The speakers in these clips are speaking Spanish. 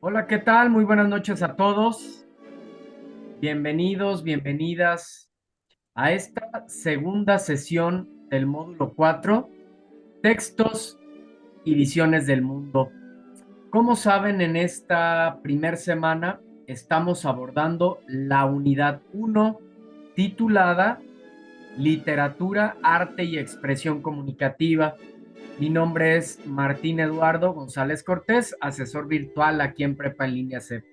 Hola, ¿qué tal? Muy buenas noches a todos. Bienvenidos, bienvenidas a esta segunda sesión del módulo 4, Textos y Visiones del Mundo. Como saben, en esta primer semana estamos abordando la unidad 1 titulada Literatura, Arte y Expresión Comunicativa. Mi nombre es Martín Eduardo González Cortés, asesor virtual aquí en Prepa en Línea C.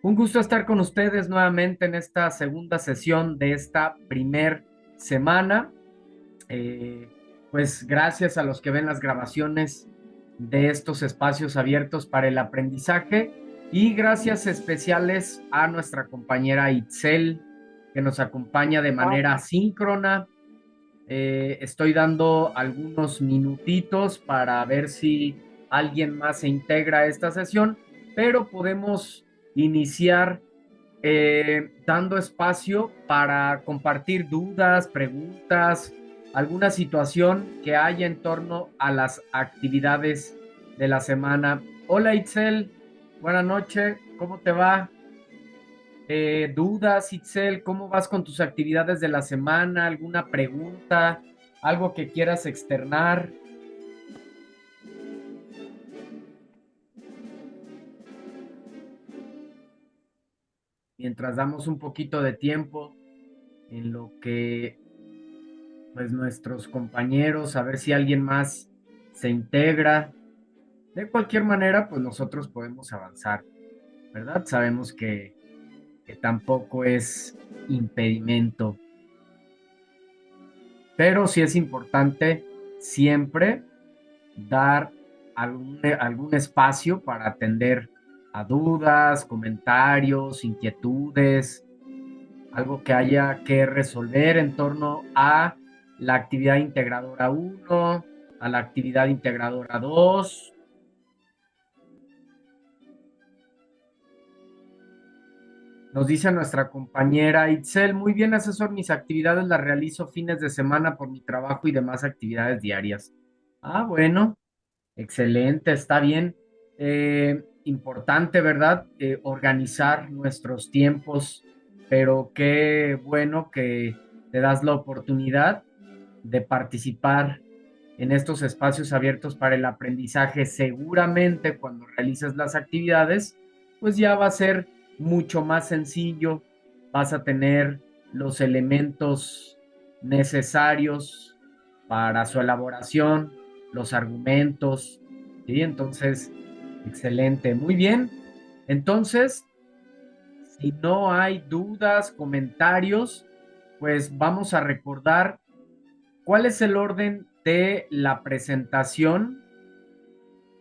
Un gusto estar con ustedes nuevamente en esta segunda sesión de esta primer semana. Eh, pues gracias a los que ven las grabaciones de estos espacios abiertos para el aprendizaje y gracias especiales a nuestra compañera Itzel que nos acompaña de manera síncrona. Estoy dando algunos minutitos para ver si alguien más se integra a esta sesión, pero podemos iniciar dando espacio para compartir dudas, preguntas, alguna situación que haya en torno a las actividades de la semana. Hola Itzel, buenas noches, ¿cómo te va? ¿Dudas, Itzel? ¿Cómo vas con tus actividades de la semana? ¿Alguna pregunta? ¿Algo que quieras externar? Mientras damos un poquito de tiempo en lo que pues nuestros compañeros, a ver si alguien más se integra. De cualquier manera, pues nosotros podemos avanzar, ¿verdad? Sabemos que tampoco es impedimento, pero sí es importante siempre dar algún espacio para atender a dudas, comentarios, inquietudes, algo que haya que resolver en torno a la actividad integradora uno, a la actividad integradora 2. Nos dice nuestra compañera Itzel, muy bien, asesor, mis actividades las realizo fines de semana por mi trabajo y demás actividades diarias. Ah, bueno, excelente, está bien. Importante, ¿verdad? Organizar nuestros tiempos, pero qué bueno que te das la oportunidad de participar en estos espacios abiertos para el aprendizaje. Seguramente cuando realices las actividades, pues ya va a ser mucho más sencillo, vas a tener los elementos necesarios para su elaboración, los argumentos, ¿sí? Entonces, excelente, muy bien. Entonces, si no hay dudas, comentarios, pues vamos a recordar cuál es el orden de la presentación.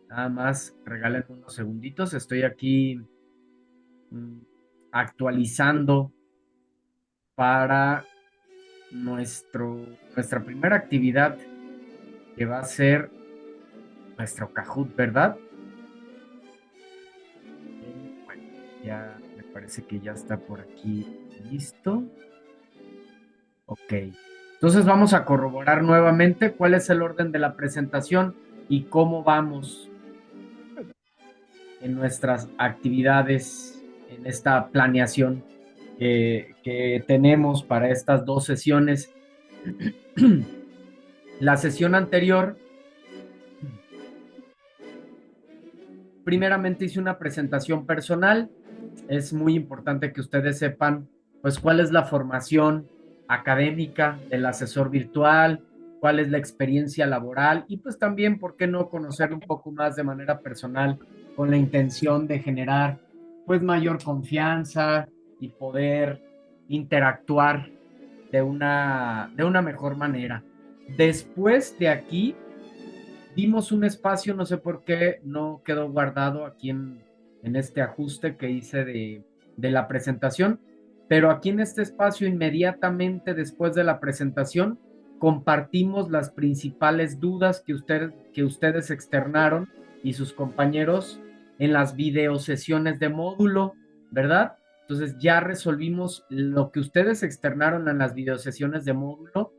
Nada más, regalen unos segunditos, estoy aquí mm, actualizando para nuestra primera actividad que va a ser nuestro Kahoot, ¿verdad? Bueno, ya me parece que ya está por aquí listo. Ok. Entonces vamos a corroborar nuevamente cuál es el orden de la presentación y cómo vamos en nuestras actividades, en esta planeación que tenemos para estas dos sesiones. La sesión anterior, primeramente hice una presentación personal. Es muy importante que ustedes sepan, pues, cuál es la formación académica del asesor virtual, cuál es la experiencia laboral y pues también, ¿por qué no conocer un poco más de manera personal con la intención de generar pues mayor confianza y poder interactuar de una mejor manera? Después de aquí, dimos un espacio, no sé por qué no quedó guardado aquí en este ajuste que hice de la presentación, pero aquí en este espacio, inmediatamente después de la presentación, compartimos las principales dudas que ustedes externaron y sus compañeros en las videosesiones de módulo, ¿verdad? Entonces ya resolvimos lo que ustedes externaron en las videosesiones de módulo,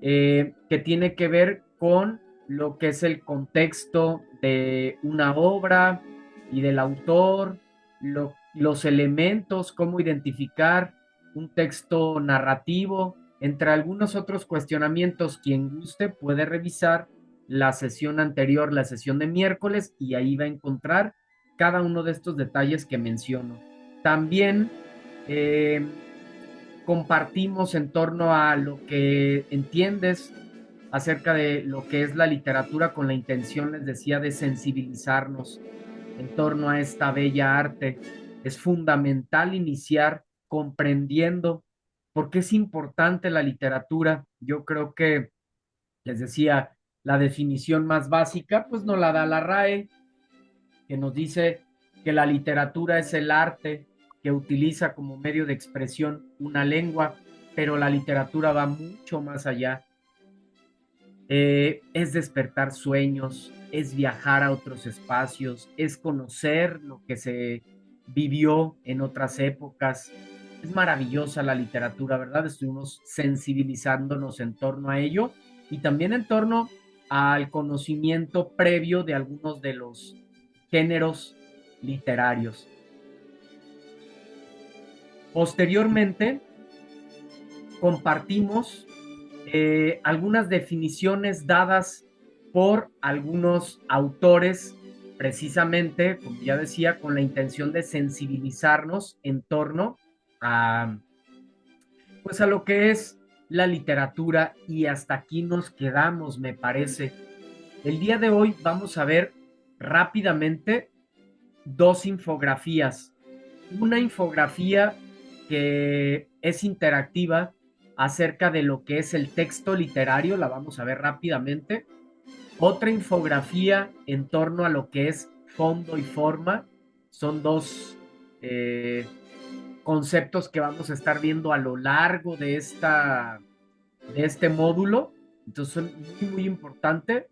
que tiene que ver con lo que es el contexto de una obra y del autor, los elementos, cómo identificar un texto narrativo, entre algunos otros cuestionamientos. Quien guste puede revisar la sesión anterior, la sesión de miércoles, y ahí va a encontrar cada uno de estos detalles que menciono. También eh, compartimos en torno a lo que entiendes acerca de lo que es la literatura, con la intención, les decía, de sensibilizarnos en torno a esta bella arte. Es fundamental iniciar comprendiendo por qué es importante la literatura. Yo creo que, les decía, la definición más básica pues no la da la RAE, que nos dice que la literatura es el arte que utiliza como medio de expresión una lengua, pero la literatura va mucho más allá. Es despertar sueños, es viajar a otros espacios, es conocer lo que se vivió en otras épocas. Es maravillosa la literatura, ¿verdad? Estuvimos sensibilizándonos en torno a ello y también en torno al conocimiento previo de algunos de los géneros literarios. Posteriormente, compartimos algunas definiciones dadas por algunos autores, precisamente, como ya decía, con la intención de sensibilizarnos en torno a, pues, a lo que es la literatura, y hasta aquí nos quedamos, me parece. El día de hoy vamos a ver rápidamente dos infografías. Una infografía que es interactiva acerca de lo que es el texto literario, la vamos a ver rápidamente. Otra infografía en torno a lo que es fondo y forma. Son dos eh, conceptos que vamos a estar viendo a lo largo de este módulo. Entonces son muy, muy importantes.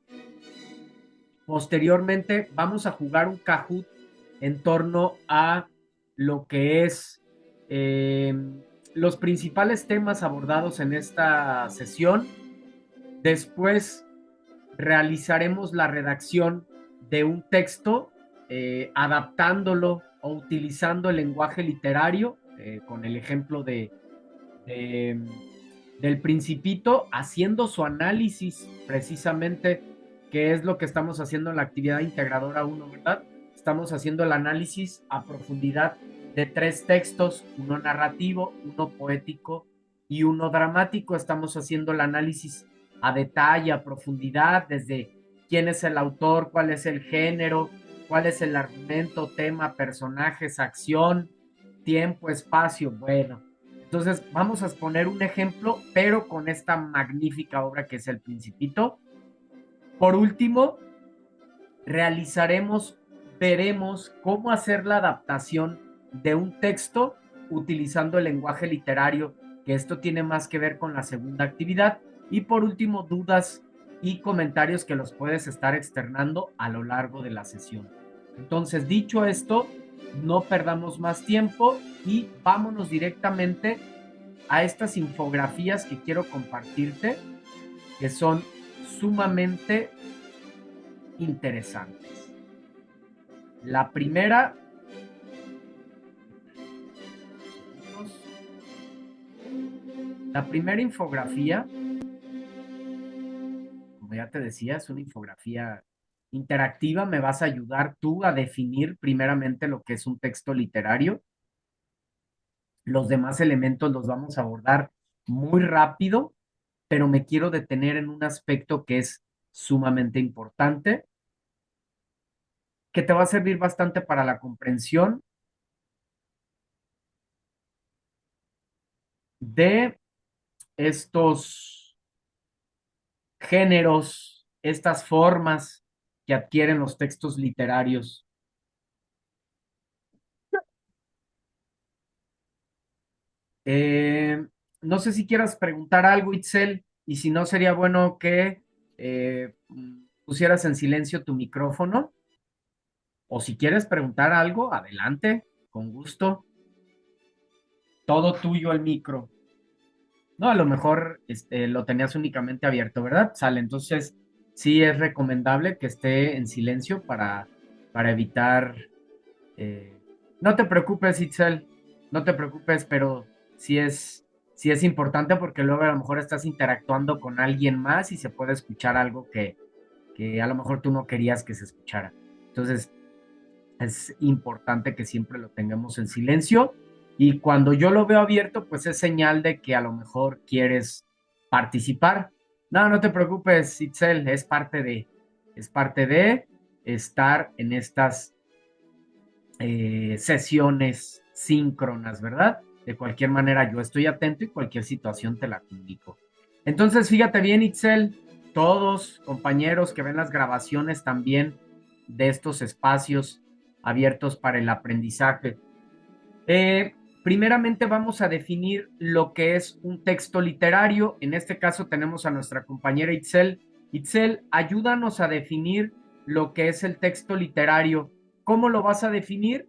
Posteriormente vamos a jugar un Kahoot en torno a lo que es eh, los principales temas abordados en esta sesión. Después realizaremos la redacción de un texto, adaptándolo o utilizando el lenguaje literario, con el ejemplo de, del Principito, haciendo su análisis precisamente, que es lo que estamos haciendo en la actividad integradora 1, ¿verdad? Estamos haciendo el análisis a profundidad de tres textos: uno narrativo, uno poético y uno dramático. Estamos haciendo el análisis a detalle, a profundidad, desde quién es el autor, cuál es el género, cuál es el argumento, tema, personajes, acción, tiempo, espacio. Bueno, entonces vamos a exponer un ejemplo, pero con esta magnífica obra que es El Principito. Por último, realizaremos, veremos cómo hacer la adaptación de un texto utilizando el lenguaje literario, que esto tiene más que ver con la segunda actividad. Y por último, dudas y comentarios que los puedes estar externando a lo largo de la sesión. Entonces, dicho esto, no perdamos más tiempo y vámonos directamente a estas infografías que quiero compartirte, que son sumamente interesantes. La primera, infografía, como ya te decía, es una infografía interactiva. Me vas a ayudar tú a definir primeramente lo que es un texto literario. Los demás elementos los vamos a abordar muy rápido, pero me quiero detener en un aspecto que es sumamente importante, que te va a servir bastante para la comprensión de estos géneros, estas formas que adquieren los textos literarios. Eh, no sé si quieras preguntar algo, Itzel, y si no, sería bueno que pusieras en silencio tu micrófono, o si quieres preguntar algo, adelante, con gusto. Todo tuyo el micro. No, a lo mejor lo tenías únicamente abierto, ¿verdad? Sale, entonces sí es recomendable que esté en silencio para evitar... eh, No te preocupes, Itzel, no te preocupes, pero sí es importante porque luego a lo mejor estás interactuando con alguien más y se puede escuchar algo que a lo mejor tú no querías que se escuchara. Entonces, es importante que siempre lo tengamos en silencio y cuando yo lo veo abierto, pues es señal de que a lo mejor quieres participar. No, no te preocupes, Itzel, es parte de estar en estas sesiones síncronas, ¿verdad? De cualquier manera, yo estoy atento y cualquier situación te la comunico. Entonces, fíjate bien, Itzel, todos compañeros que ven las grabaciones también de estos espacios abiertos para el aprendizaje. Eh, Primeramente vamos a definir lo que es un texto literario. En este caso tenemos a nuestra compañera Itzel. Itzel, ayúdanos a definir lo que es el texto literario. ¿Cómo lo vas a definir?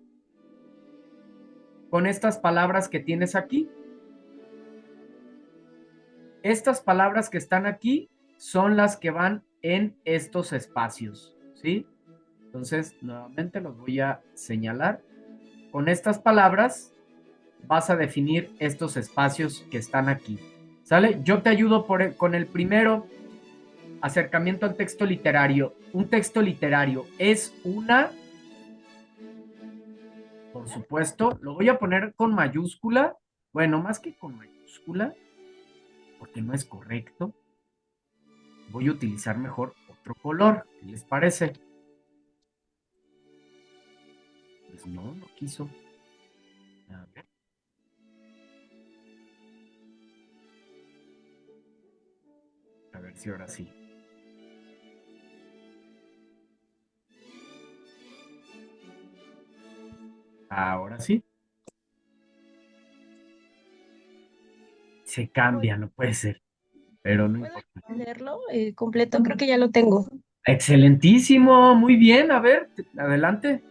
Con estas palabras que tienes aquí. Estas palabras que están aquí son las que van en estos espacios, ¿sí? Entonces, nuevamente los voy a señalar. Con estas palabras vas a definir estos espacios que están aquí. ¿Sale? Yo te ayudo con el primero, acercamiento al texto literario. Un texto literario es una, por supuesto, lo voy a poner con mayúscula. Bueno, más que con mayúscula, porque no es correcto. Voy a utilizar mejor otro color. ¿Qué les parece? Pues no, no quiso. A ver. A ver si ahora sí. Ahora sí. Se cambia, no puede ser. Pero no ¿Puedo importa. leerlo completo? Creo que ya lo tengo. Excelentísimo, muy bien. A ver, adelante.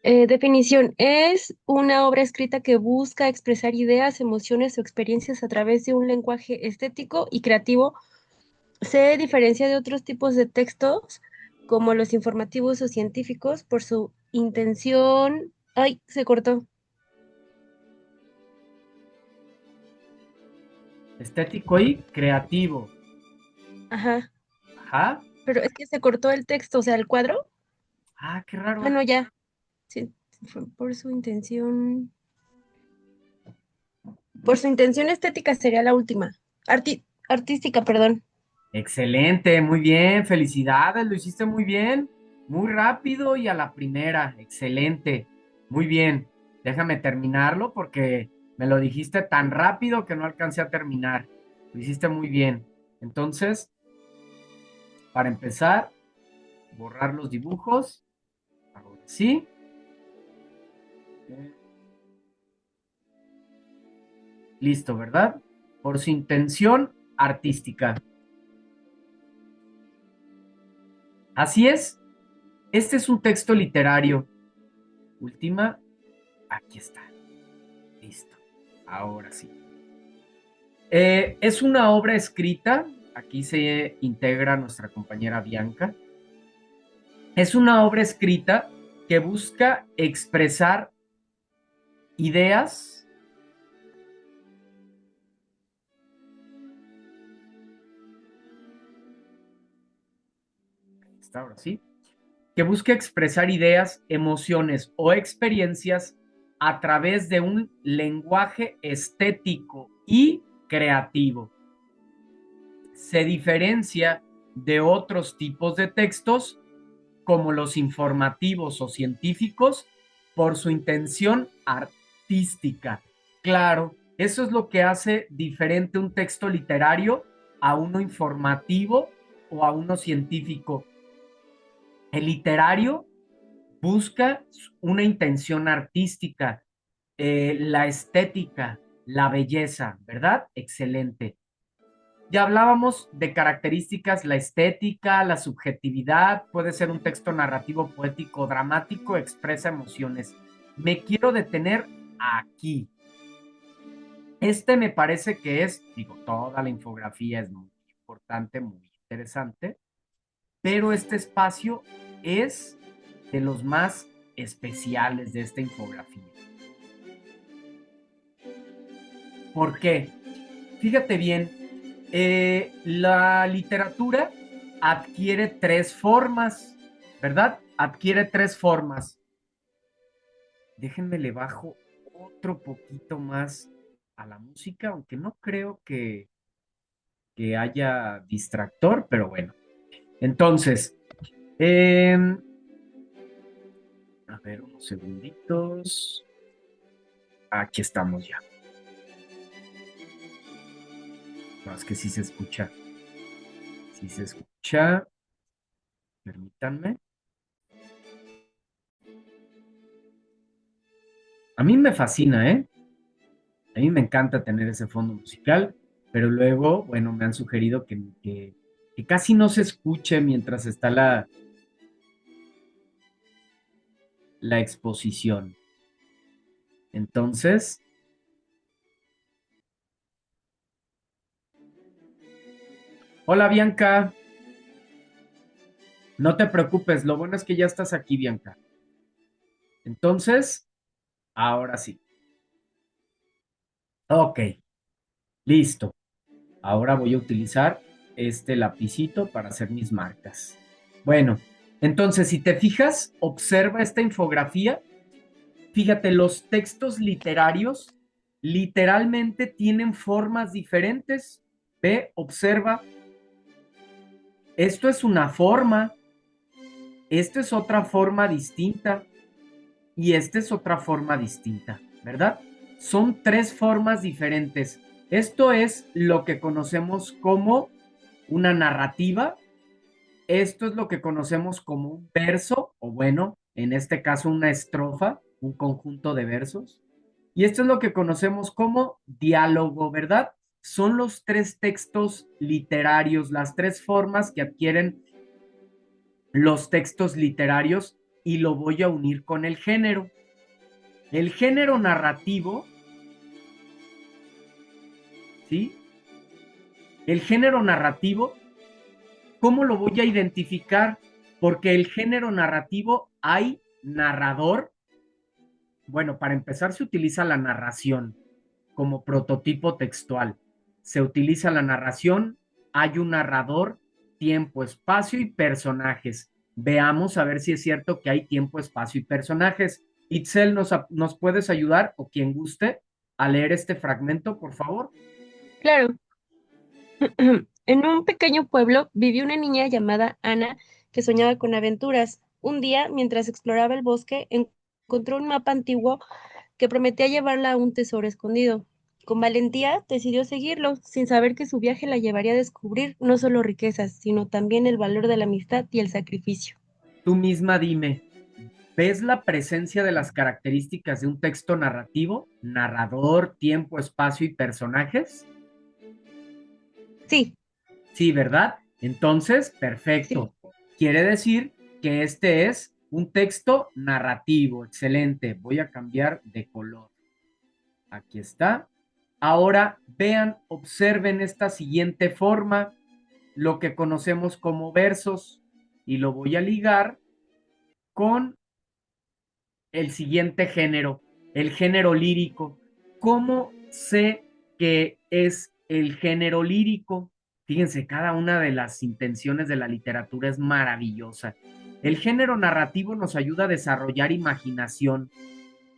Definición. Es una obra escrita que busca expresar ideas, emociones o experiencias a través de un lenguaje estético y creativo. Se diferencia de otros tipos de textos, como los informativos o científicos, por su intención. Ay, se cortó. Estético y creativo. Ajá. Ajá. Pero es que se cortó el texto, o sea, el cuadro. Ah, qué Ah, raro. no, ya. Sí, fue por su intención. Por su intención estética sería la última. Artística, perdón. Excelente, muy bien. Felicidades, lo hiciste muy bien. Muy rápido y a la primera. Excelente. Muy bien. Déjame terminarlo porque me lo dijiste tan rápido que no alcancé a terminar. Lo hiciste muy bien. Entonces, para empezar, borrar los dibujos. Ahora sí. Listo, ¿verdad? Por su intención artística. Así es. Este es un texto literario. Última, aquí está. Listo. Ahora sí. Es una obra escrita, aquí se integra nuestra compañera Bianca. Es una obra escrita que busca expresar ideas. Está ahora sí. Que busca expresar ideas, emociones o experiencias a través de un lenguaje estético y creativo. Se diferencia de otros tipos de textos como los informativos o científicos por su intención artística. Claro, eso es lo que hace diferente un texto literario a uno informativo o a uno científico. El literario busca una intención artística, la estética, la belleza, ¿verdad? Excelente. Ya hablábamos de características, la estética, la subjetividad, puede ser un texto narrativo, poético, dramático, expresa emociones. Me quiero detener aquí. Este me parece que es, digo, toda la infografía es muy importante, muy interesante, pero este espacio es de los más especiales de esta infografía. ¿Por qué? Fíjate bien, la literatura adquiere tres formas, ¿verdad? Adquiere tres formas. Déjenme le bajo otro poquito más a la música, aunque no creo que haya distractor, pero bueno. Entonces, eh, a ver, unos segunditos. Aquí estamos ya. No, es que sí se escucha. Sí se escucha. Permítanme. A mí me fascina, ¿eh? A mí me encanta tener ese fondo musical, pero luego, bueno, me han sugerido que casi no se escuche mientras está la exposición. Entonces, hola Bianca, no te preocupes, lo bueno es que ya estás aquí, Bianca. Entonces, ahora sí. Ok, listo. Ahora voy a utilizar este lapicito para hacer mis marcas. Bueno, entonces, si te fijas, observa esta infografía. Fíjate, los textos literarios literalmente tienen formas diferentes. Ve, observa, esto es una forma, esto es otra forma distinta y esta es otra forma distinta, ¿verdad? Son tres formas diferentes. Esto es lo que conocemos como una narrativa. Esto es lo que conocemos como un verso, o bueno, en este caso una estrofa, un conjunto de versos. Y esto es lo que conocemos como diálogo, ¿verdad? Son los tres textos literarios, las tres formas que adquieren los textos literarios y lo voy a unir con el género. El género narrativo, ¿sí? El género narrativo, ¿cómo lo voy a identificar? Porque el género narrativo hay narrador. Bueno, para empezar se utiliza la narración como prototipo textual. Se utiliza la narración, hay un narrador, tiempo, espacio y personajes. Veamos a ver si es cierto que hay tiempo, espacio y personajes. Itzel, ¿nos puedes ayudar o quien guste a leer este fragmento, por favor? Claro. En un pequeño pueblo vivió una niña llamada Ana que soñaba con aventuras. Un día, mientras exploraba el bosque, encontró un mapa antiguo que prometía llevarla a un tesoro escondido. Con valentía decidió seguirlo, sin saber que su viaje la llevaría a descubrir no solo riquezas, sino también el valor de la amistad y el sacrificio. Tú misma dime, ¿ves la presencia de las características de un texto narrativo? Narrador, tiempo, espacio y personajes. Sí, Sí, ¿verdad? Entonces, sí. perfecto. Quiere decir que este es un texto narrativo. Excelente. Voy a cambiar de color. Aquí está. Ahora vean, observen esta siguiente forma, lo que conocemos como versos, y lo voy a ligar con el siguiente género, el género lírico. ¿Cómo sé que es el género lírico? Fíjense, cada una de las intenciones de la literatura es maravillosa. El género narrativo nos ayuda a desarrollar imaginación,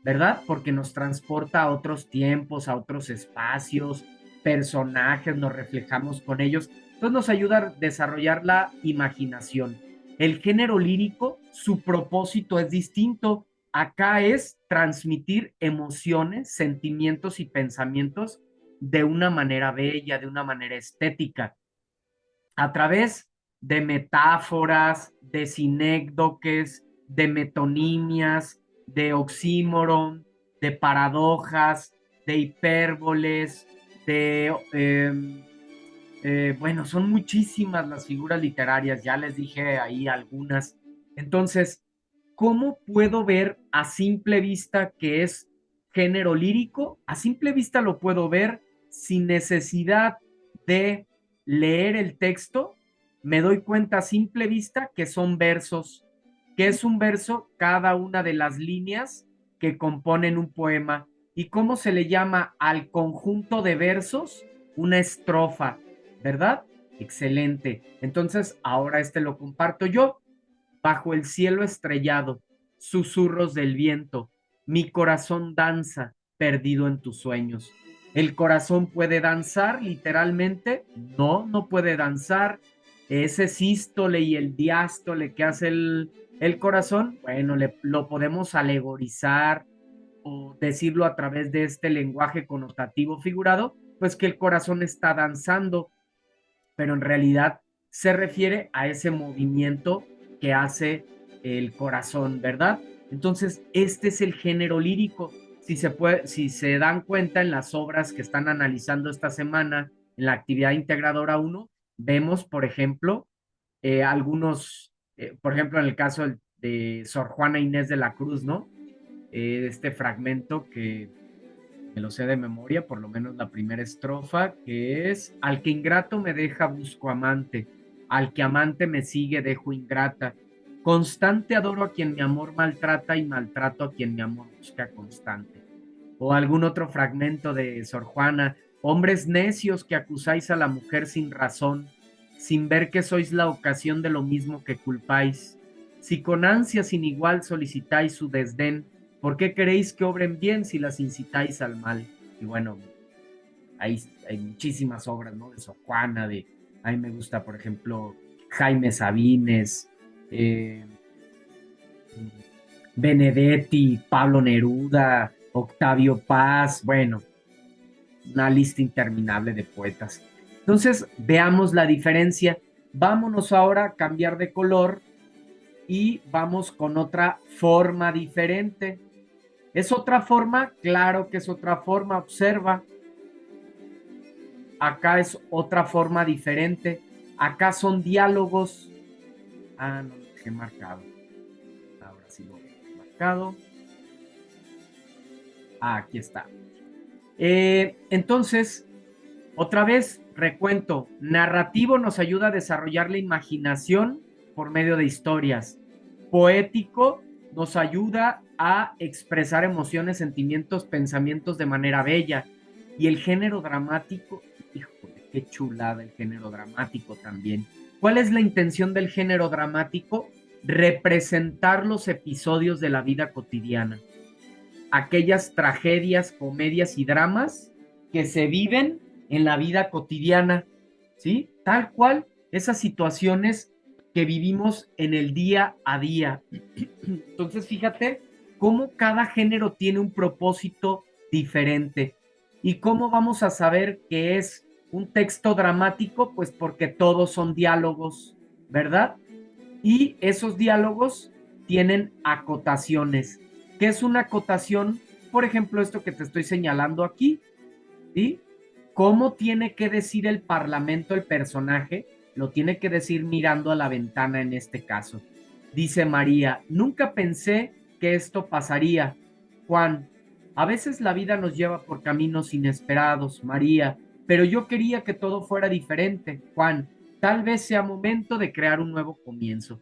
¿verdad? Porque nos transporta a otros tiempos, a otros espacios, personajes, nos reflejamos con ellos. Entonces nos ayuda a desarrollar la imaginación. El género lírico, su propósito es distinto. Acá es transmitir emociones, sentimientos y pensamientos de una manera bella, de una manera estética, a través de metáforas, de sinécdoques, de metonimias, de oxímoron, de paradojas, de hipérboles, bueno, son muchísimas las figuras literarias, ya les dije ahí algunas. Entonces, ¿cómo puedo ver a simple vista que es género lírico? A simple vista lo puedo ver sin necesidad de leer el texto. Me doy cuenta a simple vista que son versos. ¿Qué es un verso? Cada una de las líneas que componen un poema. ¿Y cómo se le llama al conjunto de versos? Una estrofa, ¿verdad? Excelente. Entonces, ahora este lo comparto yo. Bajo el cielo estrellado, susurros del viento, mi corazón danza, perdido en tus sueños. ¿El corazón puede danzar literalmente? No, no puede danzar. Ese sístole y el diástole que hace el corazón, bueno, lo podemos alegorizar o decirlo a través de este lenguaje connotativo figurado, pues que el corazón está danzando, pero en realidad se refiere a ese movimiento que hace el corazón, ¿verdad? Entonces, este es el género lírico. Si se dan cuenta en las obras que están analizando esta semana en la actividad integradora uno, vemos, por ejemplo, por ejemplo, en el caso de Sor Juana Inés de la Cruz, ¿no? Este fragmento que me lo sé de memoria, por lo menos la primera estrofa, que es: al que ingrato me deja busco amante, al que amante me sigue dejo ingrata, constante adoro a quien mi amor maltrata y maltrato a quien mi amor busca constante. O algún otro fragmento de Sor Juana: hombres necios que acusáis a la mujer sin razón, sin ver que sois la ocasión de lo mismo que culpáis, si con ansia sin igual solicitáis su desdén, ¿por qué queréis que obren bien si las incitáis al mal? Y bueno, hay muchísimas obras, ¿no? De Sor Juana, a mí me gusta, por ejemplo, Jaime Sabines, eh, Benedetti, Pablo Neruda, Octavio Paz, bueno, una lista interminable de poetas. Entonces, veamos la diferencia. Vámonos ahora a cambiar de color y vamos con otra forma diferente. ¿Es otra forma? Claro que es otra forma. Observa, acá es otra forma diferente. Acá son diálogos. Ah, no lo dejé marcado. Ahora sí lo he marcado. Ah, aquí está. Entonces, otra vez, recuento. Narrativo nos ayuda a desarrollar la imaginación por medio de historias. Poético nos ayuda a expresar emociones, sentimientos, pensamientos de manera bella. Y el género dramático, híjole, qué chulada el género dramático también. ¿Cuál es la intención del género dramático? Representar los episodios de la vida cotidiana, aquellas tragedias, comedias y dramas que se viven en la vida cotidiana, ¿sí? Tal cual, esas situaciones que vivimos en el día a día. Entonces, fíjate cómo cada género tiene un propósito diferente. ¿Y cómo vamos a saber que es un texto dramático? Pues porque todos son diálogos, ¿verdad? Y esos diálogos tienen acotaciones. ¿Qué es una acotación? Por ejemplo, esto que te estoy señalando aquí, ¿sí? ¿Cómo tiene que decir el parlamento el personaje? Lo tiene que decir mirando a la ventana en este caso. Dice María: nunca pensé que esto pasaría. Juan: A veces la vida nos lleva por caminos inesperados, María, pero yo quería que todo fuera diferente, Juan. Tal vez sea momento de crear un nuevo comienzo.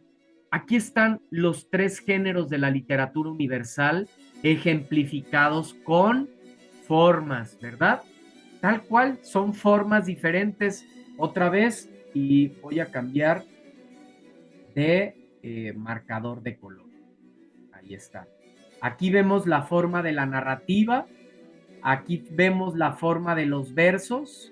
Aquí están los tres géneros de la literatura universal ejemplificados con formas, ¿verdad? Tal cual, son formas diferentes. Otra vez, y voy a cambiar de marcador de color. Ahí está. Aquí vemos la forma de la narrativa, aquí vemos la forma de los versos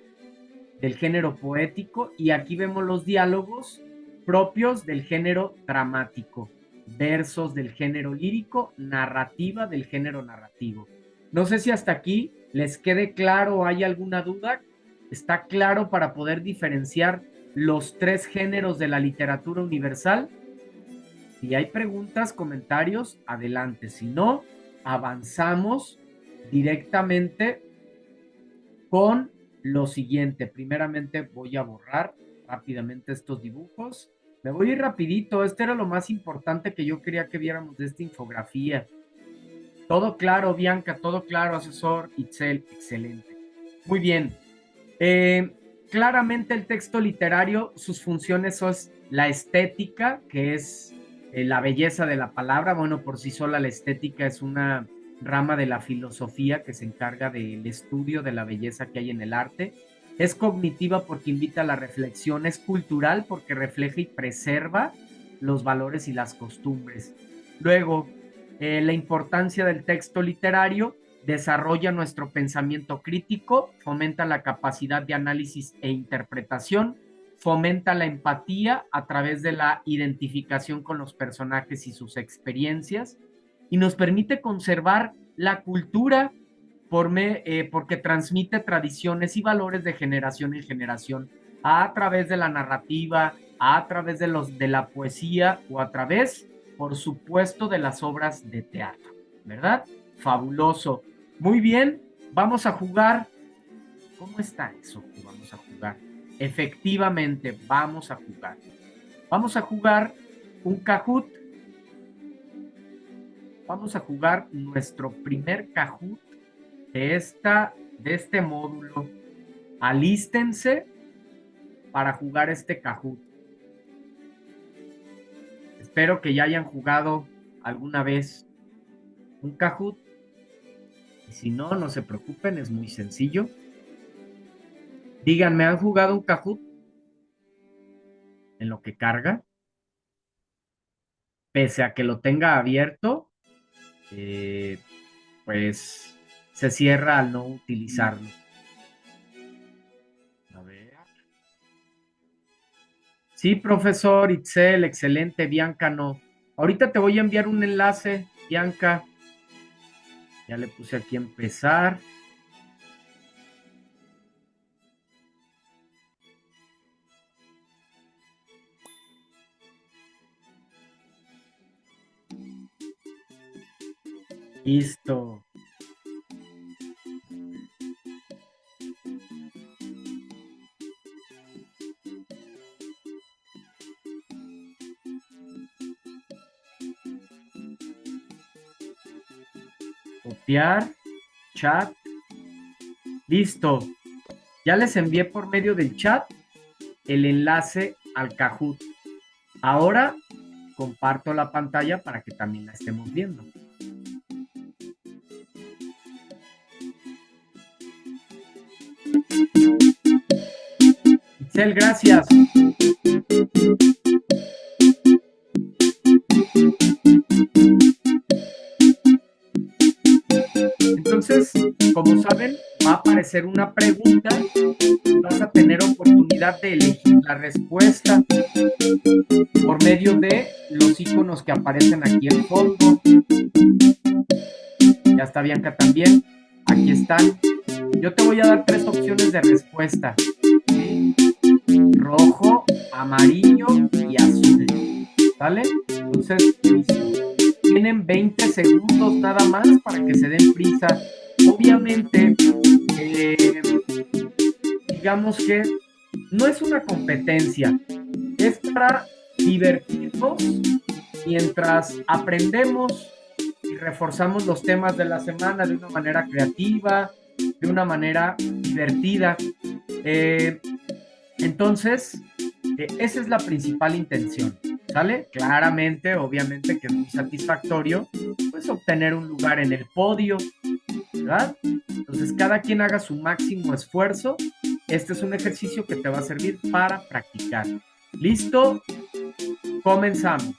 del género poético y aquí vemos los diálogos propios del género dramático, versos del género lírico, narrativa del género narrativo. No sé si hasta aquí les quede claro o hay alguna duda. ¿Está claro para poder diferenciar los tres géneros de la literatura universal? Si hay preguntas, comentarios, adelante. Si no, avanzamos directamente con lo siguiente. Primeramente voy a borrar rápidamente estos dibujos. Me voy a ir rapidito. Este era lo más importante que yo quería que viéramos de esta infografía. Todo claro, Bianca, todo claro, asesor Itzel, excelente. Muy bien. Claramente el texto literario, sus funciones son la estética, que es la belleza de la palabra. Bueno, por sí sola la estética es una rama de la filosofía que se encarga del estudio de la belleza que hay en el arte. Es cognitiva porque invita a la reflexión, es cultural porque refleja y preserva los valores y las costumbres. Luego, la importancia del texto literario desarrolla nuestro pensamiento crítico, fomenta la capacidad de análisis e interpretación, fomenta la empatía a través de la identificación con los personajes y sus experiencias, y nos permite conservar la cultura porque transmite tradiciones y valores de generación en generación a través de la narrativa, a través de la poesía o a través, por supuesto, de las obras de teatro, ¿verdad? Fabuloso. Muy bien, vamos a jugar. ¿Cómo está eso que vamos a jugar? Efectivamente, vamos a jugar. Vamos a jugar un Kahoot. Vamos a jugar nuestro primer Kahoot de este módulo. Alístense para jugar este Kahoot. Espero que ya hayan jugado alguna vez un Kahoot. Y si no, no se preocupen, es muy sencillo. Díganme, ¿han jugado un Kahoot? En lo que carga. Pese a que lo tenga abierto, pues se cierra al no utilizarlo. A ver. Sí, profesor Itzel, excelente. Bianca, no. Ahorita te voy a enviar un enlace, Bianca. Ya le puse aquí a empezar. Listo. Copiar, chat. Listo. Ya les envié por medio del chat el enlace al Kahoot. Ahora comparto la pantalla para que también la estemos viendo. Itzel, gracias. Entonces, como saben, va a aparecer una pregunta y vas a tener oportunidad de elegir la respuesta por medio de los iconos que aparecen aquí en fondo. Ya está Bianca también. Aquí están. Yo te voy a dar 3 opciones de respuesta. ¿Sí? Rojo, amarillo y azul. ¿Sale? Entonces, listo. Tienen 20 segundos nada más para que se den prisa. Obviamente, digamos que no es una competencia, es para divertirnos mientras aprendemos y reforzamos los temas de la semana de una manera creativa, de una manera divertida. Eh, entonces, esa es la principal intención, ¿sale? Claramente, obviamente que es muy satisfactorio, pues obtener un lugar en el podio, ¿verdad? Entonces, cada quien haga su máximo esfuerzo. Este es un ejercicio que te va a servir para practicar. ¿Listo? Comenzamos.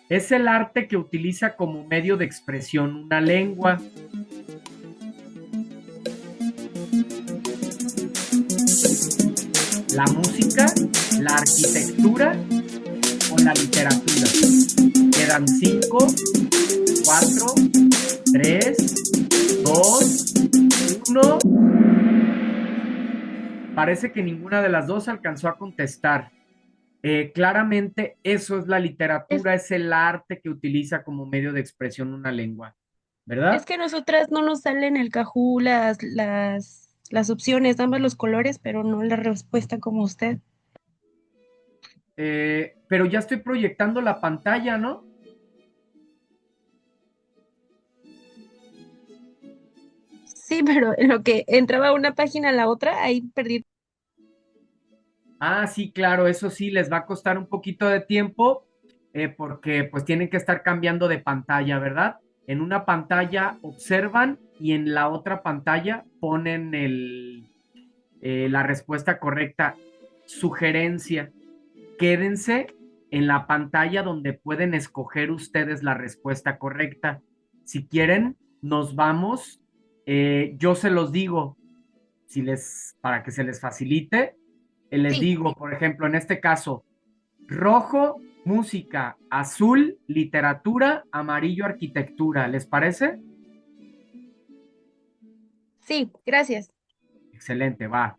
Es el arte que utiliza como medio de expresión una lengua. La música, la arquitectura o la literatura. Quedan 5, 4, 3, 2, 1. Parece que ninguna de las dos alcanzó a contestar. Claramente eso es la Es, literatura, es el arte que utiliza como medio de expresión una lengua, es ¿verdad? que a nosotras no nos salen el cajú las opciones, damos los colores, pero no la respuesta como usted. Pero ya estoy proyectando la pantalla, ¿no? Sí, pero en lo que entraba una página a la otra, ahí perdí. Ah, sí, claro, eso sí, les va a costar un poquito de tiempo porque pues tienen que estar cambiando de pantalla, ¿verdad? En una pantalla observan y en la otra pantalla ponen la respuesta correcta. Sugerencia, quédense en la pantalla donde pueden escoger ustedes la respuesta correcta. Si quieren, nos vamos. Yo se los digo, para que se les facilite, les Sí, digo, por ejemplo, en este caso, rojo, música, azul, literatura, amarillo, arquitectura. ¿Les parece? sí, gracias. Excelente, va.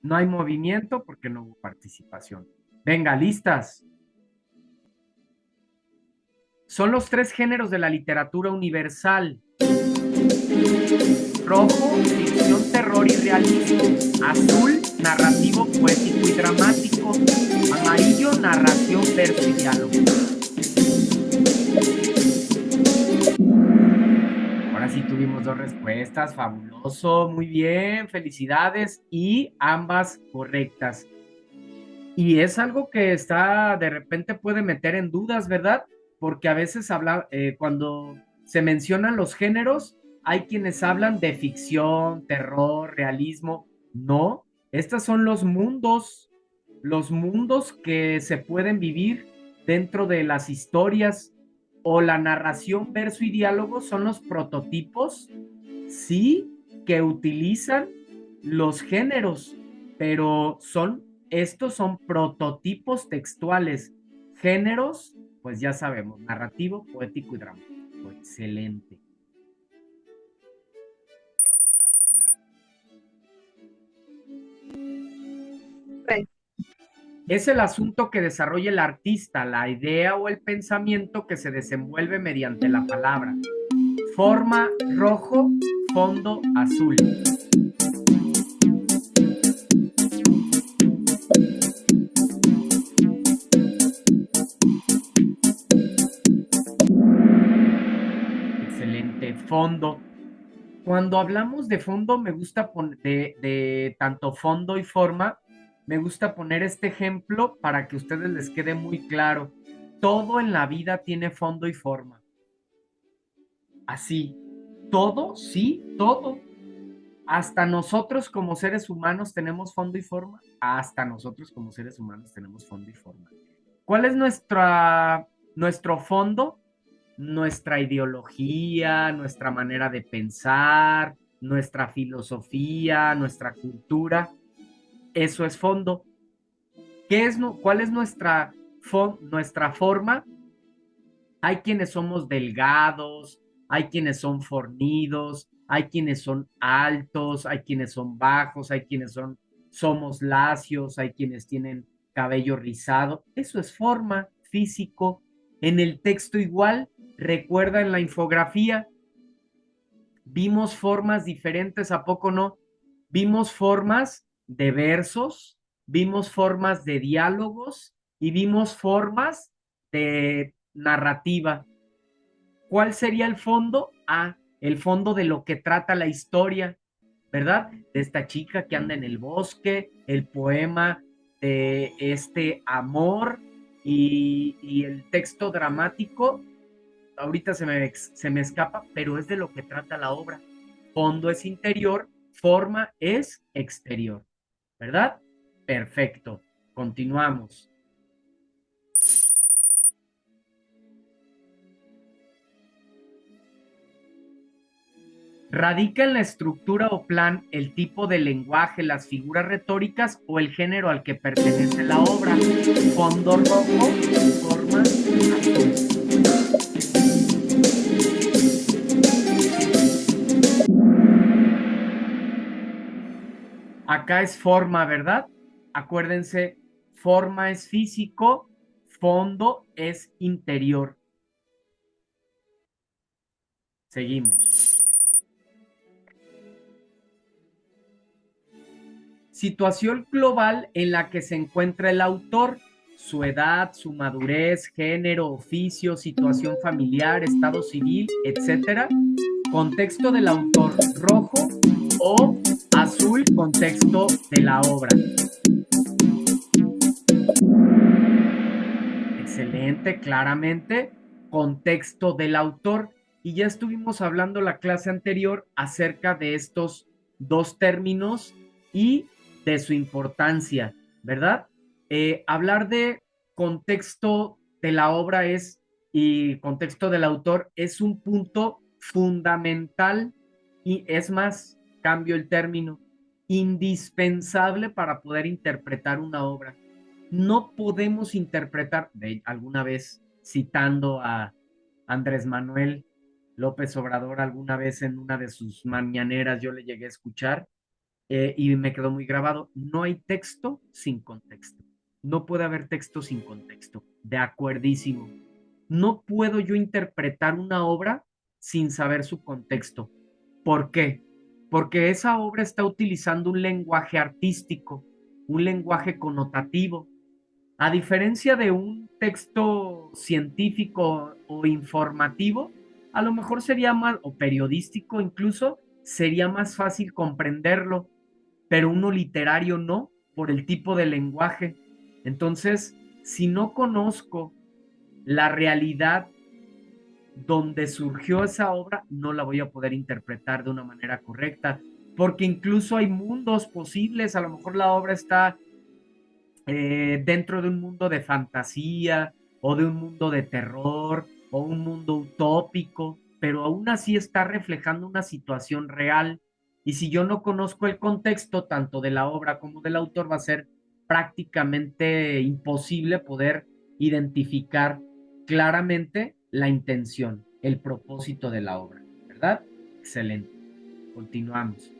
No hay movimiento porque no hubo participación. Venga, listas. Son los tres géneros de la literatura universal. Rojo, ficción, terror y realismo. Azul, narrativo, poético y dramático. Amarillo, narración, verso y diálogo. Ahora sí tuvimos dos respuestas, fabuloso, muy bien, felicidades y ambas correctas. Y es algo que está, de repente puede meter en dudas, ¿verdad? Porque a veces cuando se mencionan los géneros, hay quienes hablan de ficción, terror, realismo. No, estos son los mundos que se pueden vivir dentro de las historias o la narración, verso y diálogo son los prototipos, sí, que utilizan los géneros, pero estos son prototipos textuales. Géneros, pues ya sabemos, narrativo, poético y dramático. Excelente. Bueno, Es el asunto que desarrolla el artista, la idea o el pensamiento que se desenvuelve mediante la palabra. Forma rojo, fondo azul. Excelente. Fondo. Cuando hablamos de fondo, me gusta poner de tanto fondo y forma, me gusta poner este ejemplo para que a ustedes les quede muy claro. Todo en la vida tiene fondo y forma. Así. Todo, sí, todo. Hasta nosotros como seres humanos tenemos fondo y forma. Hasta nosotros como seres humanos tenemos fondo y forma. ¿Cuál es nuestro fondo? Nuestra ideología, nuestra manera de pensar, nuestra filosofía, nuestra cultura. Eso es fondo. ¿Cuál es nuestra forma? Hay quienes somos delgados, hay quienes son fornidos, hay quienes son altos, hay quienes son bajos, somos lacios, hay quienes tienen cabello rizado. Eso es forma, físico. En el texto igual, recuerda en la infografía, vimos formas diferentes, ¿a poco no? Vimos formas de versos, vimos formas de diálogos y vimos formas de narrativa. ¿Cuál sería el fondo? Ah, el fondo de lo que trata la historia, ¿verdad? De esta chica que anda en el bosque, el poema de este amor y el texto dramático. Ahorita se me escapa, pero es de lo que trata la obra. Fondo es interior, forma es exterior, ¿verdad? Perfecto. Continuamos. ¿Radica en la estructura o plan el tipo de lenguaje, las figuras retóricas o el género al que pertenece la obra? Fondo rojo, forma azul. Acá es forma, ¿verdad? Acuérdense, forma es físico, fondo es interior. Seguimos. Situación global en la que se encuentra el autor, su edad, su madurez, género, oficio, situación familiar, estado civil, etcétera. Contexto del autor, rojo o azul, contexto de la obra. Excelente, claramente, contexto del autor. Y ya estuvimos hablando la clase anterior acerca de estos dos términos y de su importancia, ¿verdad? Hablar de contexto de la obra es y contexto del autor es un punto fundamental y es más, cambio el término, indispensable para poder interpretar una obra. No podemos interpretar, de alguna vez citando a Andrés Manuel López Obrador, alguna vez en una de sus mañaneras yo le llegué a escuchar y me quedó muy grabado, no hay texto sin contexto. No puede haber texto sin contexto. De acuerdísimo. No puedo yo interpretar una obra sin saber su contexto. ¿Por qué? Porque esa obra está utilizando un lenguaje artístico, un lenguaje connotativo, a diferencia de un texto científico o informativo, a lo mejor sería más, o periodístico incluso, sería más fácil comprenderlo, pero uno literario no, por el tipo de lenguaje. Entonces, si no conozco la realidad donde surgió esa obra, no la voy a poder interpretar de una manera correcta, porque incluso hay mundos posibles, a lo mejor la obra está dentro de un mundo de fantasía o de un mundo de terror o un mundo utópico, pero aún así está reflejando una situación real. Y si yo no conozco el contexto tanto de la obra como del autor, va a ser prácticamente imposible poder identificar claramente la intención, el propósito de la obra, ¿verdad? Excelente. Continuamos.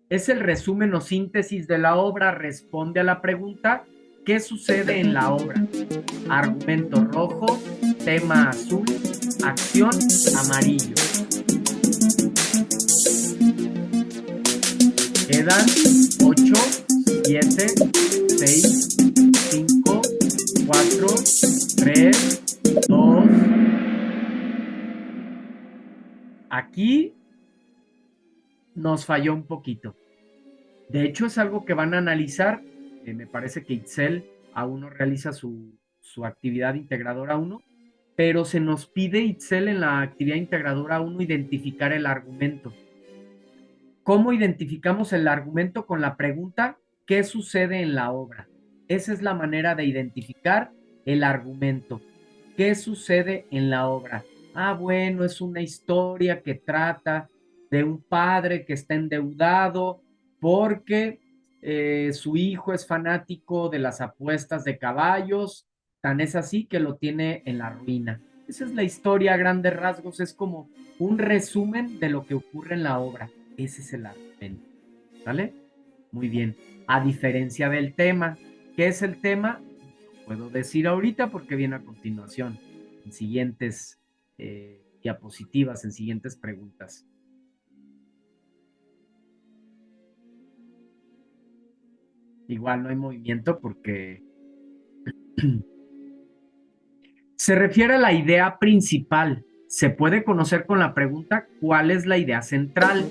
Es el resumen o síntesis de la obra, responde a la pregunta, ¿qué sucede en la obra? Argumento rojo, tema azul, acción amarillo. Quedan 8, 7, 6, 5, 4, 3, 2. Aquí nos falló un poquito. De hecho, es algo que van a analizar. Me parece que Itzel aún no realiza su actividad integradora 1, pero se nos pide Itzel en la actividad integradora 1 identificar el argumento. ¿Cómo identificamos el argumento? Con la pregunta, ¿qué sucede en la obra? Esa es la manera de identificar el argumento. ¿Qué sucede en la obra? Ah, bueno, es una historia que trata de un padre que está endeudado porque su hijo es fanático de las apuestas de caballos, tan es así que lo tiene en la ruina. Esa es la historia a grandes rasgos, es como un resumen de lo que ocurre en la obra. Ese es el argumento. ¿Sale? Muy bien. A diferencia del tema. ¿Qué es el tema? No puedo decir ahorita porque viene a continuación, en siguientes diapositivas, en siguientes preguntas. Igual no hay movimiento porque se refiere a la idea principal. Se puede conocer con la pregunta ¿cuál es la idea central?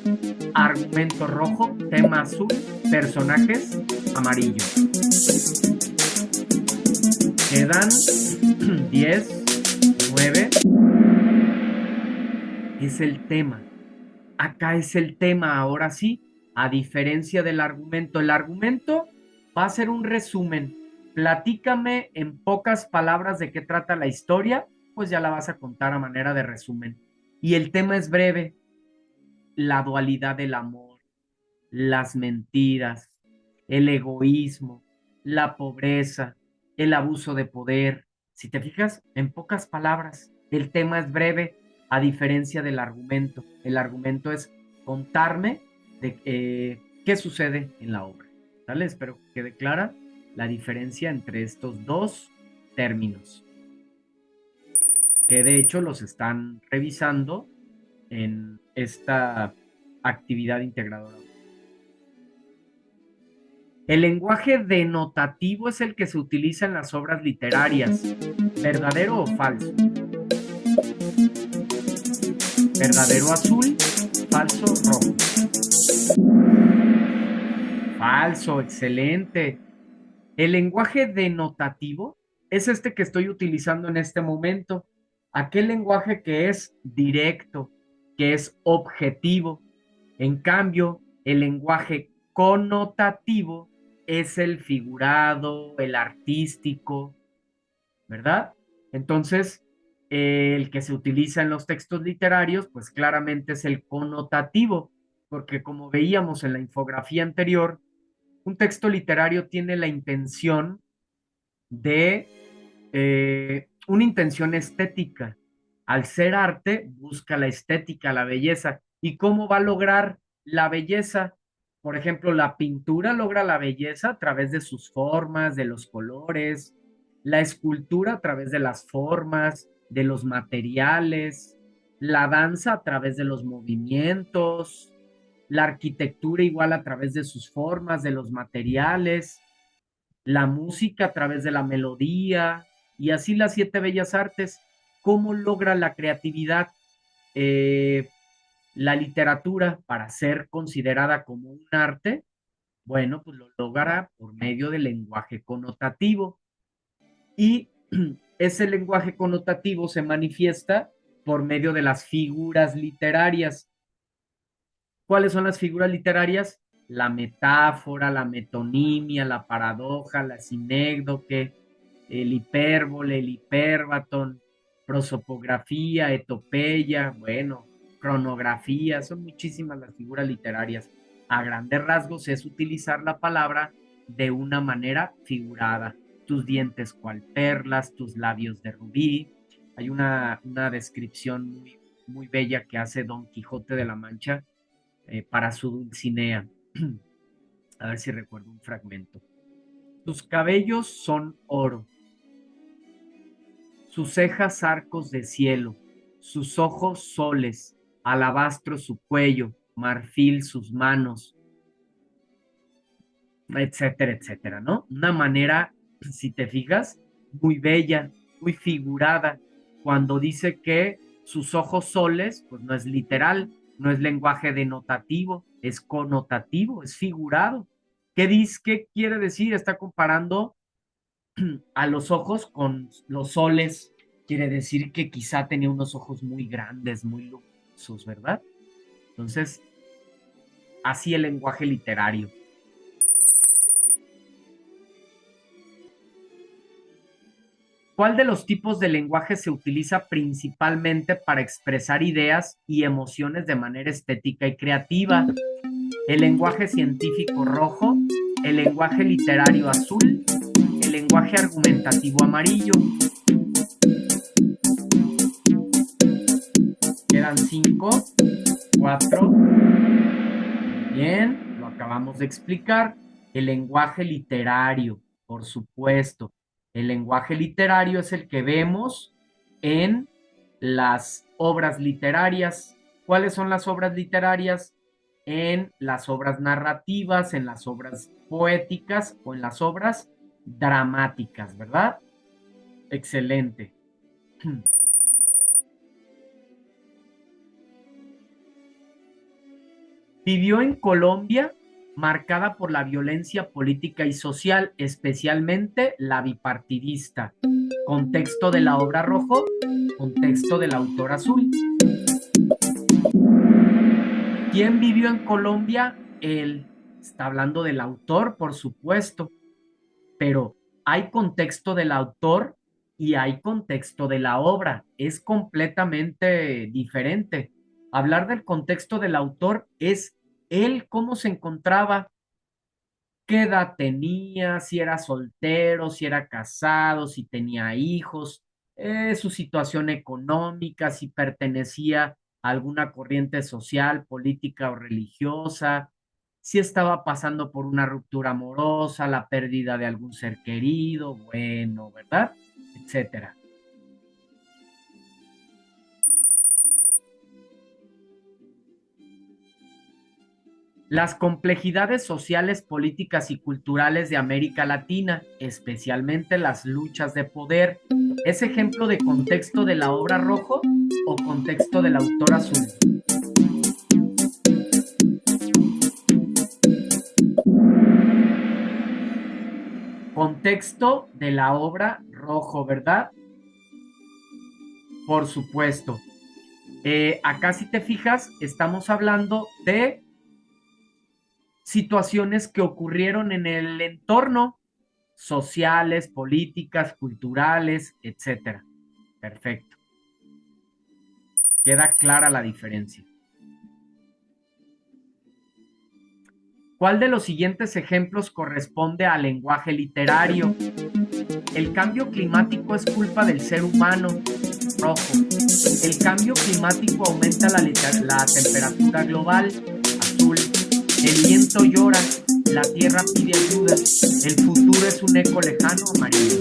Argumento rojo, tema azul, personajes amarillo. Quedan 10, 9. Es el tema. Acá es el tema, ahora sí, a diferencia del argumento. El argumento va a ser un resumen. Platícame en pocas palabras de qué trata la historia, pues ya la vas a contar a manera de resumen. Y el tema es breve, la dualidad del amor, las mentiras, el egoísmo, la pobreza, el abuso de poder. Si te fijas, en pocas palabras, el tema es breve, a diferencia del argumento. El argumento es contarme de qué sucede en la obra. ¿Vale? Espero que quede clara la diferencia entre estos dos términos, que de hecho los están revisando en esta actividad integradora. El lenguaje denotativo es el que se utiliza en las obras literarias. ¿Verdadero o falso? ¿Verdadero azul? ¿Falso rojo? Falso, excelente. El lenguaje denotativo es este que estoy utilizando en este momento. Aquel lenguaje que es directo, que es objetivo. En cambio, el lenguaje connotativo es el figurado, el artístico, ¿verdad? Entonces, el que se utiliza en los textos literarios, pues claramente es el connotativo, porque como veíamos en la infografía anterior, un texto literario tiene la intención de una intención estética. Al ser arte, busca la estética, la belleza. ¿Y cómo va a lograr la belleza? Por ejemplo, la pintura logra la belleza a través de sus formas, de los colores, la escultura a través de las formas, de los materiales, la danza a través de los movimientos, la arquitectura igual a través de sus formas, de los materiales, la música a través de la melodía y así las siete bellas artes. ¿Cómo logra la creatividad eh, la literatura para ser considerada como un arte? Bueno, pues lo logra por medio del lenguaje connotativo y ese lenguaje connotativo se manifiesta por medio de las figuras literarias. ¿Cuáles son las figuras literarias? La metáfora, la metonimia, la paradoja, la sinécdoque, el hipérbole, el hipérbaton, prosopografía, etopeya, bueno, cronografía, son muchísimas las figuras literarias. A grandes rasgos es utilizar la palabra de una manera figurada. Tus dientes cual perlas, tus labios de rubí. Hay una descripción muy bella que hace Don Quijote de la Mancha para su Dulcinea. A ver si recuerdo un fragmento. Sus cabellos son oro, sus cejas arcos de cielo, sus ojos soles, alabastro su cuello, marfil sus manos, etcétera, etcétera, ¿no? Una manera, si te fijas, muy bella, muy figurada, cuando dice que sus ojos soles, pues no es literal, no es lenguaje denotativo, es connotativo, es figurado. ¿Qué quiere decir? Está comparando a los ojos con los soles, quiere decir que quizá tenía unos ojos muy grandes, muy luminosos, ¿verdad? Entonces, así el lenguaje literario. ¿Cuál de los tipos de lenguaje se utiliza principalmente para expresar ideas y emociones de manera estética y creativa? El lenguaje científico rojo, el lenguaje literario azul, el lenguaje argumentativo amarillo. Quedan 5, 4, Bien, lo acabamos de explicar. El lenguaje literario, por supuesto. El lenguaje literario es el que vemos en las obras literarias. ¿Cuáles son las obras literarias? En las obras narrativas, en las obras poéticas o en las obras dramáticas, ¿verdad? Excelente. Vivió en Colombia, marcada por la violencia política y social, especialmente la bipartidista. Contexto de la obra rojo, contexto del autor azul. ¿Quién vivió en Colombia? Él. Está hablando del autor, por supuesto, pero hay contexto del autor y hay contexto de la obra. Es completamente diferente. Hablar del contexto del autor es él cómo se encontraba, qué edad tenía, si era soltero, si era casado, si tenía hijos, su situación económica, si pertenecía a alguna corriente social, política o religiosa, si estaba pasando por una ruptura amorosa, la pérdida de algún ser querido, bueno, ¿verdad? Etcétera. Las complejidades sociales, políticas y culturales de América Latina, especialmente las luchas de poder, ¿es ejemplo de contexto de la obra rojo o contexto del autor azul? Contexto de la obra rojo, ¿verdad? Por supuesto. Acá si te fijas, estamos hablando de situaciones que ocurrieron en el entorno, sociales, políticas, culturales, etcétera. Perfecto. Queda clara la diferencia. ¿Cuál de los siguientes ejemplos corresponde al lenguaje literario? El cambio climático es culpa del ser humano. Rojo. El cambio climático aumenta la temperatura global. Azul. El viento llora. La tierra pide ayuda. El futuro es un eco lejano. Amarillo.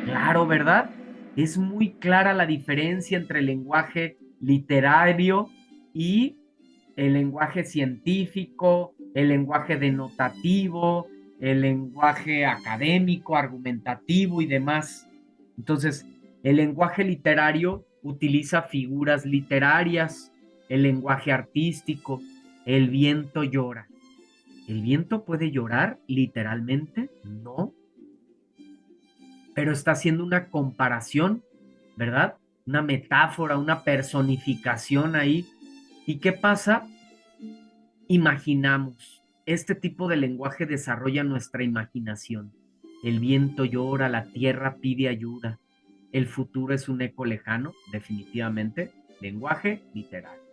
Claro, ¿verdad? Es muy clara la diferencia entre el lenguaje literario y el lenguaje científico, el lenguaje denotativo, el lenguaje académico, argumentativo y demás. Entonces, el lenguaje literario utiliza figuras literarias, el lenguaje artístico, el viento llora. ¿El viento puede llorar literalmente? No, pero está haciendo una comparación, ¿verdad? Una metáfora, una personificación ahí. ¿Y qué pasa? Imaginamos. Este tipo de lenguaje desarrolla nuestra imaginación. El viento llora, la tierra pide ayuda. El futuro es un eco lejano, definitivamente. Lenguaje literario.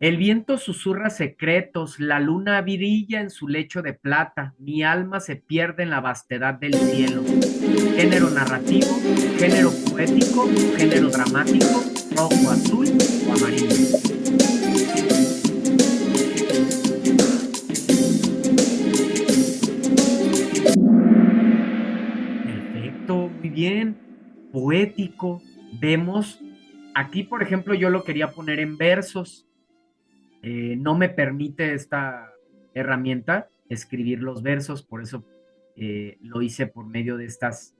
El viento susurra secretos, la luna brilla en su lecho de plata, mi alma se pierde en la vastedad del cielo. Género narrativo, género poético, género dramático, rojo, azul o amarillo. Perfecto, muy bien. Poético. Vemos, aquí por ejemplo yo lo quería poner en versos. No me permite esta herramienta escribir los versos, por eso lo hice por medio de estas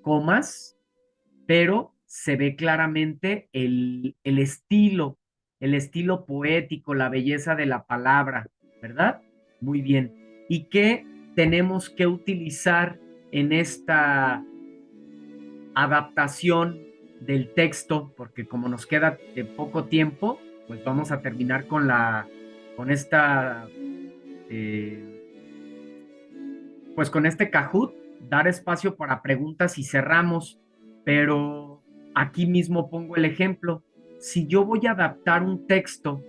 comas, pero se ve claramente el estilo poético, la belleza de la palabra, ¿verdad? Muy bien. ¿Y qué tenemos que utilizar en esta adaptación del texto? Porque como nos queda poco tiempo, pues vamos a terminar con esta, eh, pues con este Kahoot, dar espacio para preguntas y cerramos, pero aquí mismo pongo el ejemplo. Si yo voy a adaptar un texto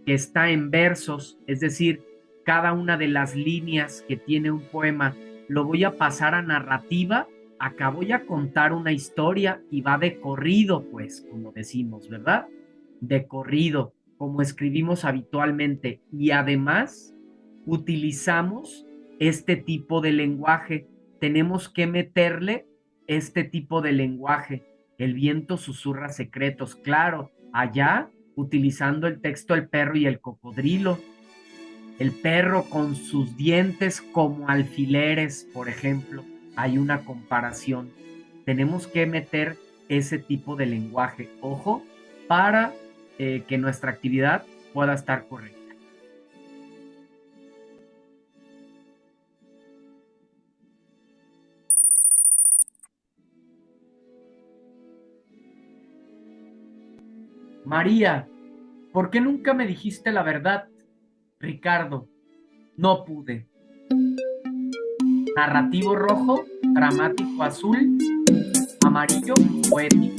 que está en versos, es decir, cada una de las líneas que tiene un poema, lo voy a pasar a narrativa, acá voy a contar una historia y va de corrido, pues, como decimos, ¿verdad? De corrido, como escribimos habitualmente. Y además utilizamos este tipo de lenguaje. Tenemos que meterle este tipo de lenguaje. El viento susurra secretos, claro, allá utilizando el texto El perro y el cocodrilo. El perro con sus dientes como alfileres, por ejemplo. Hay una comparación. Tenemos que meter ese tipo de lenguaje, ojo, para que nuestra actividad pueda estar correcta. María, ¿por qué nunca me dijiste la verdad? Ricardo, no pude. Narrativo rojo, dramático azul, amarillo, poético.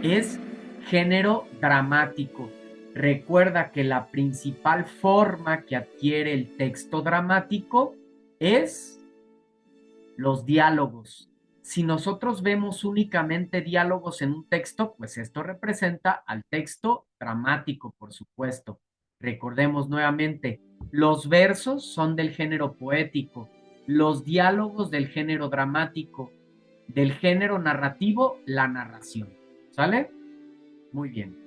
Es género dramático. Recuerda que la principal forma que adquiere el texto dramático es los diálogos. Si nosotros vemos únicamente diálogos en un texto, pues esto representa al texto dramático, por supuesto. Recordemos nuevamente, los versos son del género poético, los diálogos del género dramático, del género narrativo, la narración. ¿Sale? Muy bien.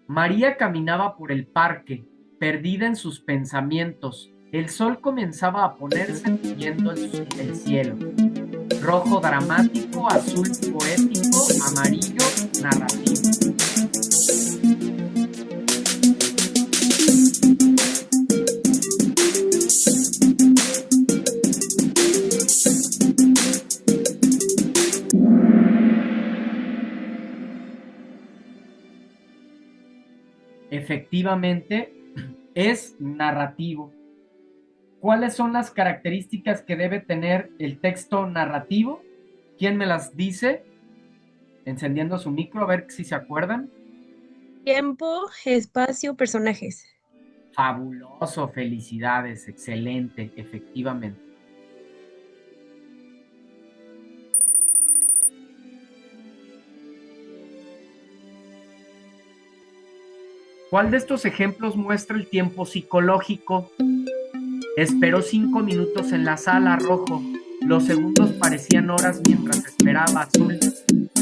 María caminaba por el parque, perdida en sus pensamientos. El sol comenzaba a ponerse viendo el cielo. Rojo dramático, azul poético, amarillo narrativo. Efectivamente, es narrativo. ¿Cuáles son las características que debe tener el texto narrativo? ¿Quién me las dice? Encendiendo su micro, a ver si se acuerdan. Tiempo, espacio, personajes. Fabuloso, felicidades, excelente, efectivamente. ¿Cuál de estos ejemplos muestra el tiempo psicológico? Esperó 5 minutos en la sala, rojo. Los segundos parecían horas mientras esperaba, azul.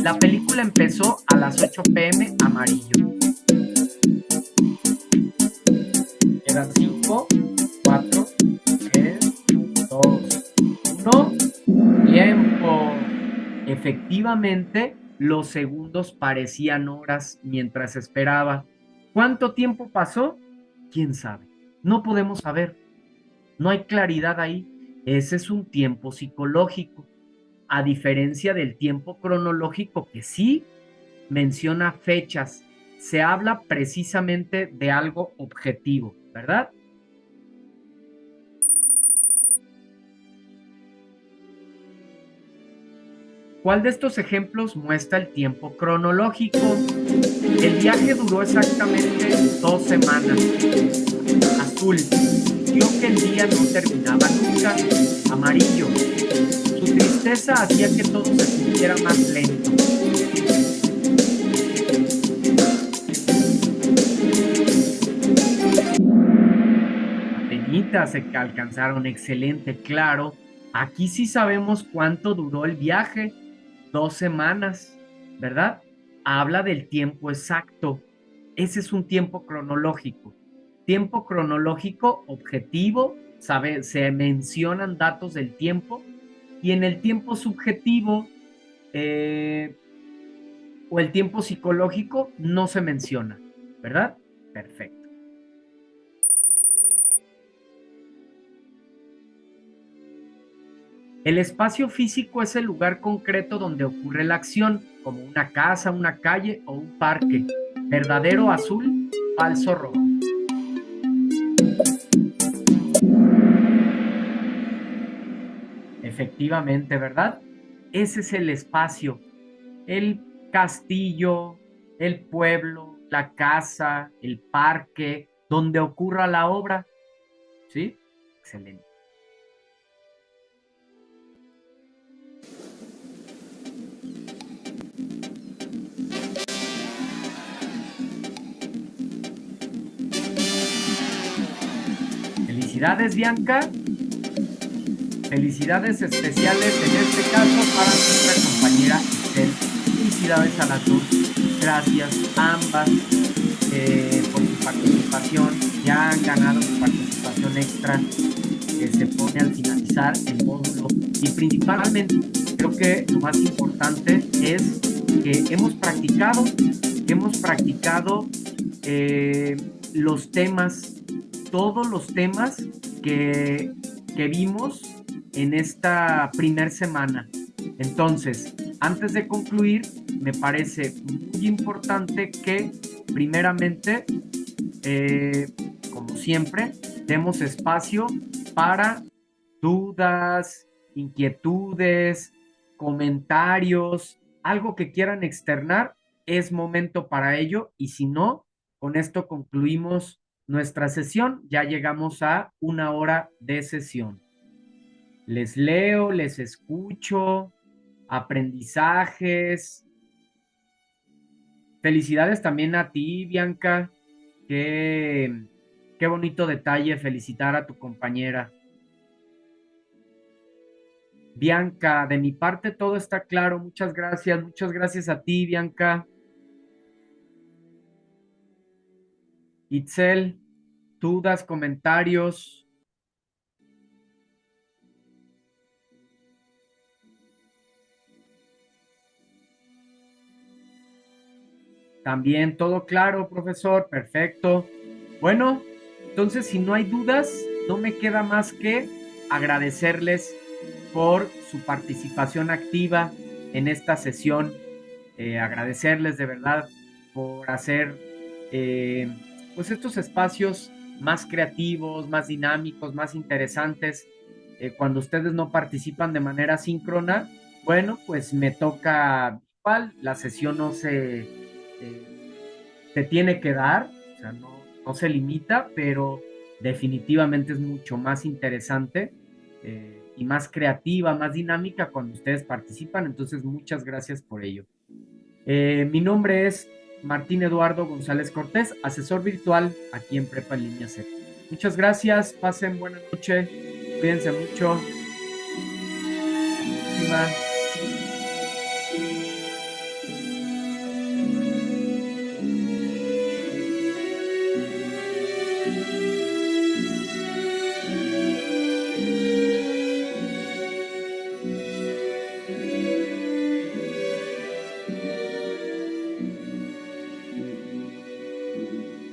La película empezó a las 8 p.m., amarillo. Quedan 5, 4, 3, 2, 1. Tiempo. Efectivamente, los segundos parecían horas mientras esperaba. ¿Cuánto tiempo pasó? ¿Quién sabe? No podemos saber. No hay claridad ahí. Ese es un tiempo psicológico, a diferencia del tiempo cronológico que sí menciona fechas. Se habla precisamente de algo objetivo, ¿verdad? ¿Cuál de estos ejemplos muestra el tiempo cronológico? El viaje duró exactamente 2 semanas. Azul, vio que el día no terminaba nunca. Amarillo, su tristeza hacía que todo se sintiera más lento. Apenitas se alcanzaron, excelente, claro. Aquí sí sabemos cuánto duró el viaje, 2 semanas, ¿verdad? Habla del tiempo exacto. Ese es un tiempo cronológico. Tiempo cronológico objetivo, se mencionan datos del tiempo, y en el tiempo subjetivo eh, o el tiempo psicológico no se menciona, ¿verdad? Perfecto. El espacio físico es el lugar concreto donde ocurre la acción, como una casa, una calle o un parque. Verdadero azul, falso rojo. Efectivamente, ¿verdad? Ese es el espacio, el castillo, el pueblo, la casa, el parque, donde ocurra la obra. ¿Sí? Excelente. Felicidades, Bianca. Felicidades especiales en este caso para nuestra compañera Itzel. Felicidades a las dos. Gracias ambas por su participación. Ya han ganado su participación extra que se pone al finalizar el módulo. Y principalmente, creo que lo más importante es que hemos practicado los temas, todos los temas que vimos en esta primer semana. Entonces, antes de concluir, me parece muy importante que primeramente, como siempre, demos espacio para dudas, inquietudes, comentarios, algo que quieran externar, es momento para ello y si no, con esto concluimos nuestra sesión, ya llegamos a 1 hora de sesión. Les leo, les escucho, aprendizajes. Felicidades también a ti, Bianca. Qué, qué bonito detalle felicitar a tu compañera. Bianca, de mi parte todo está claro. Muchas gracias a ti, Bianca. Itzel, dudas, comentarios. También todo claro, profesor. Perfecto. Bueno, entonces si no hay dudas, no me queda más que agradecerles por su participación activa en esta sesión. Agradecerles de verdad por hacer pues estos espacios más creativos, más dinámicos, más interesantes. Cuando ustedes no participan de manera síncrona, bueno, pues me toca igual, la sesión no se tiene que dar, o sea, no se limita, pero definitivamente es mucho más interesante y más creativa, más dinámica cuando ustedes participan. Entonces, muchas gracias por ello. Mi nombre es Martín Eduardo González Cortés, asesor virtual aquí en Prepa en Línea C. Muchas gracias, pasen buena noche, cuídense mucho. Hasta la próxima.